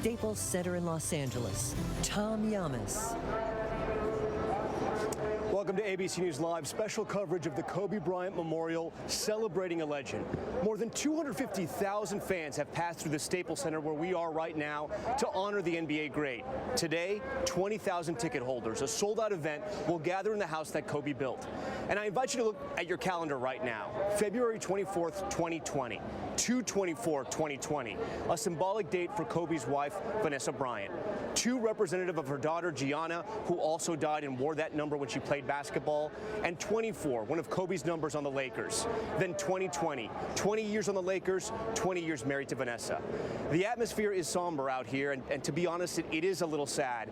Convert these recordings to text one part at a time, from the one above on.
Staples Center in Los Angeles, Tom Yamas. Welcome to ABC News Live, special coverage of the Kobe Bryant Memorial celebrating a legend. More than 250,000 fans have passed through the Staples Center where we are right now to honor the NBA great. Today, 20,000 ticket holders, a sold-out event, will gather in the house that Kobe built. And I invite you to look at your calendar right now, February 24th, 2020, 2/24/2020, a symbolic date for Kobe's wife, Vanessa Bryant. Two representative of her daughter, Gianna, who also died and wore that number when she played basketball, and 24, one of Kobe's numbers on the Lakers. Then 2020, 20 years on the Lakers, 20 years married to Vanessa. The atmosphere is somber out here, and to be honest, it is a little sad.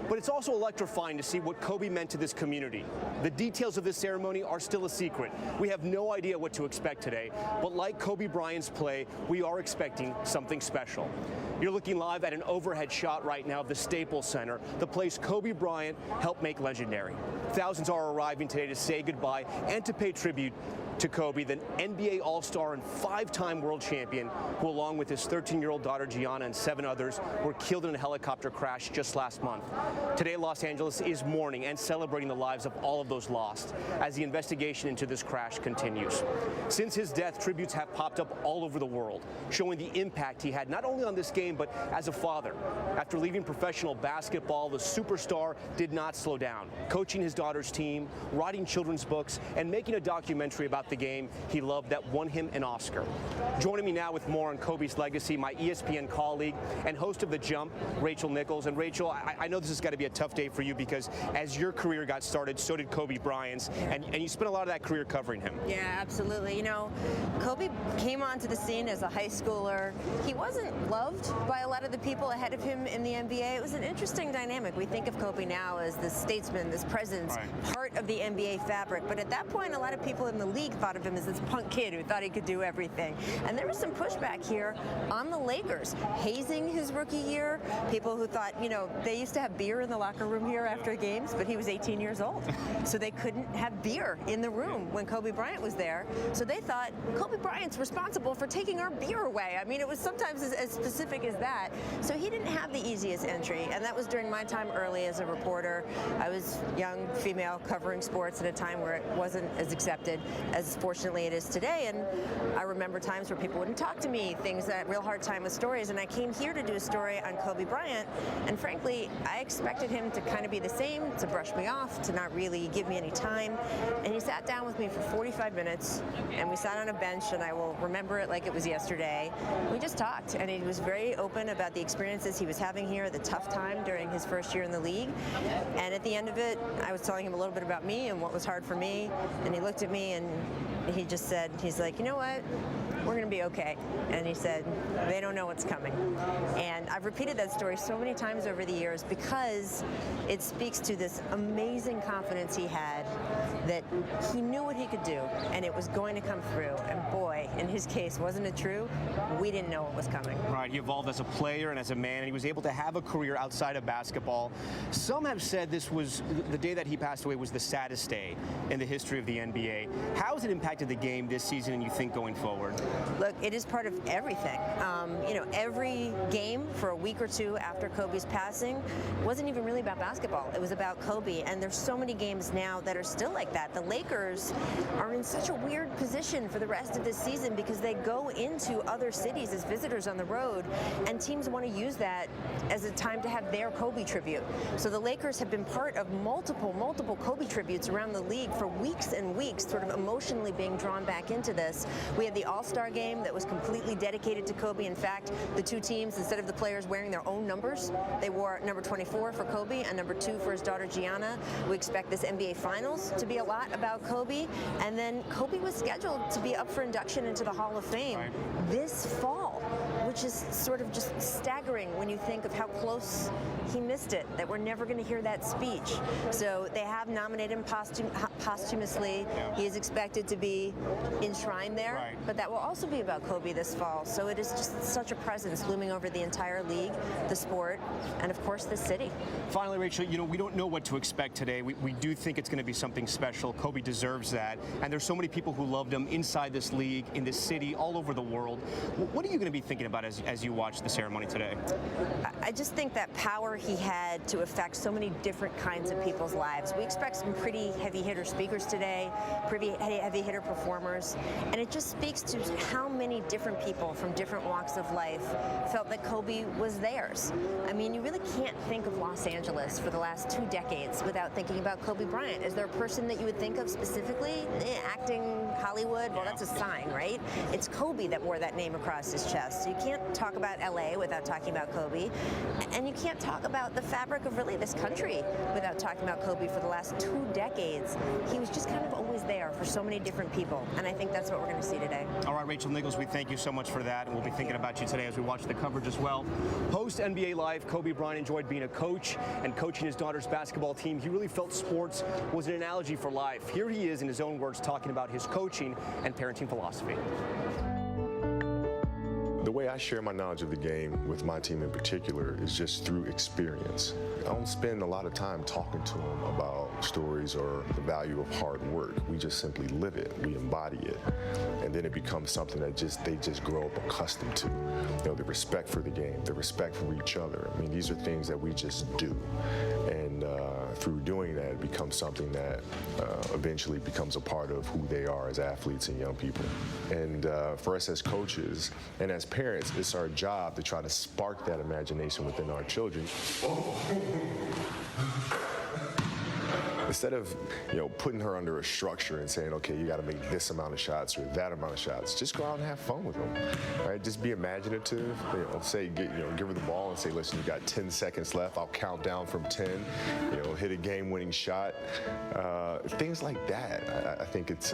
But it's also electrifying to see what Kobe meant to this community. The details of this ceremony are still a secret. We have no idea what to expect today, but like Kobe Bryant's play, we are expecting something special. You're looking live at an overhead shot right now of the Staples Center, the place Kobe Bryant helped make legendary. Thousands are arriving today to say goodbye and to pay tribute to Kobe, the NBA All-Star and five-time world champion, who along with his 13-year-old daughter Gianna and 7 others were killed in a helicopter crash just last month. Today, Los Angeles is mourning and celebrating the lives of all of those lost as the investigation into this crash continues. Since his death, tributes have popped up all over the world, showing the impact he had not only on this game, but as a father. After leaving professional basketball, the superstar did not slow down, coaching his daughter's team, writing children's books, and making a documentary about the game he loved that won him an Oscar. Joining me now with more on Kobe's legacy, my ESPN colleague and host of The Jump, Rachel Nichols. And Rachel, I know this has got to be a tough day for you because as your career got started, so did Kobe Bryant's, and you spent a lot of that career covering him. Yeah, absolutely. You know, Kobe came onto the scene as a high schooler. He wasn't loved by a lot of the people ahead of him in the NBA. It was an interesting dynamic. We think of Kobe now as this statesman, this presence, part of the NBA fabric. But at that point, a lot of people in the league thought of him as this punk kid who thought he could do everything. And there was some pushback here on the Lakers, hazing his rookie year. People who thought, you know, they used to have beer in the locker room here after games, but he was 18 years old. So they couldn't have beer in the room when Kobe Bryant was there. So they thought Kobe Bryant's responsible for taking our beer away. I mean, it was sometimes as specific as that. So he didn't have the easiest entry. And that was during my time early as a reporter. I was young, female, covering sports at a time where it wasn't as accepted as fortunately it is today. And I remember times where people wouldn't talk to me, things that real hard time with stories. And I came here to do a story on Kobe Bryant. And frankly, I expected him to kind of be the same, to brush me off, to not really give me any time. And he sat down with me for 45 minutes and we sat on a bench, and I will remember it like it was yesterday. We just talked, and he was very open about the experiences he was having here, the tough time during his first year in the league. And at the end of it, I was telling him a little bit about me and what was hard for me. And he looked at me and he just said, he's like, you know what? We're going to be okay. And he said, they don't know what's coming. And I've repeated that story so many times over the years because it speaks to this amazing confidence he had that he knew what he could do and it was going to come through. And boy, in his case, wasn't it true? We didn't know what was coming. Right, he evolved as a player and as a man, and he was able to have a career outside of basketball. Some have said this was, the day that he passed away was the saddest day in the history of the NBA. How has it impacted the game this season and you think going forward? Look, it is part of everything. You know, every game for a week or two after Kobe's passing wasn't even really about basketball. It was about Kobe, and there's so many games now that are still like that. The Lakers are in such a weird position for the rest of this season because they go into other cities as visitors on the road, and teams want to use that as a time to have their Kobe tribute. So the Lakers have been part of multiple Kobe tributes around the league for weeks and weeks, sort of emotionally being drawn back into this. We had the All-Star game that was completely dedicated to Kobe. In fact, the two teams, instead of the players wearing their own numbers, they wore number 24 for Kobe and number 2 for his daughter Gianna. We expect this NBA Finals to be a lot about Kobe. And then Kobe was scheduled to be up for induction into the Hall of Fame this fall, which is sort of just staggering when you think of how close he missed it, that we're never going to hear that speech. So they have nominated him posthumously. He is expected to be enshrined there, but that will also be about Kobe this fall. So it is just such a presence looming over the entire league, the sport, and of course the city. Finally, Rachel, you know, we don't know what to expect today. We do think it's going to be something special. Kobe deserves that. And there's so many people who loved him inside this league, in this city, all over the world. What are you going to be thinking about about as you watch the ceremony today? I just think that power he had to affect so many different kinds of people's lives. We expect some pretty heavy hitter speakers today, pretty heavy hitter performers, and it just speaks to how many different people from different walks of life felt that Kobe was theirs. I mean, you really can't think of Los Angeles for the last 2 decades without thinking about Kobe Bryant. Is there a person that you would think of specifically? Acting, Hollywood? Well, that's a sign, right? It's Kobe that wore that name across his chest. So you can't talk about LA without talking about Kobe. And you can't talk about the fabric of really this country without talking about Kobe for the last 2 decades. He was just kind of always there for so many different people. And I think that's what we're going to see today. All right, Rachel Nichols, we thank you so much for that. And we'll be thinking about you today as we watch the coverage as well. Post NBA Live, Kobe Bryant enjoyed being a coach and coaching his daughter's basketball team. He really felt sports was an analogy for life. Here he is in his own words talking about his coaching and parenting philosophy. The way I share my knowledge of the game with my team in particular is just through experience. I don't spend a lot of time talking to them about stories or the value of hard work. We just simply live it, we embody it, and then it becomes something that they just grow up accustomed to. You know, the respect for the game, the respect for each other. I mean, these are things that we just do, and through doing that, it becomes something that eventually becomes a part of who they are as athletes and young people. And for us as coaches and as parents, it's our job to try to spark that imagination within our children. Instead of, putting her under a structure and saying, okay, you got to make this amount of shots or that amount of shots, just go out and have fun with them. Right? Just be imaginative. Give her the ball and say, listen, you got 10 seconds left. I'll count down from 10. Hit a game-winning shot. Things like that. I think it's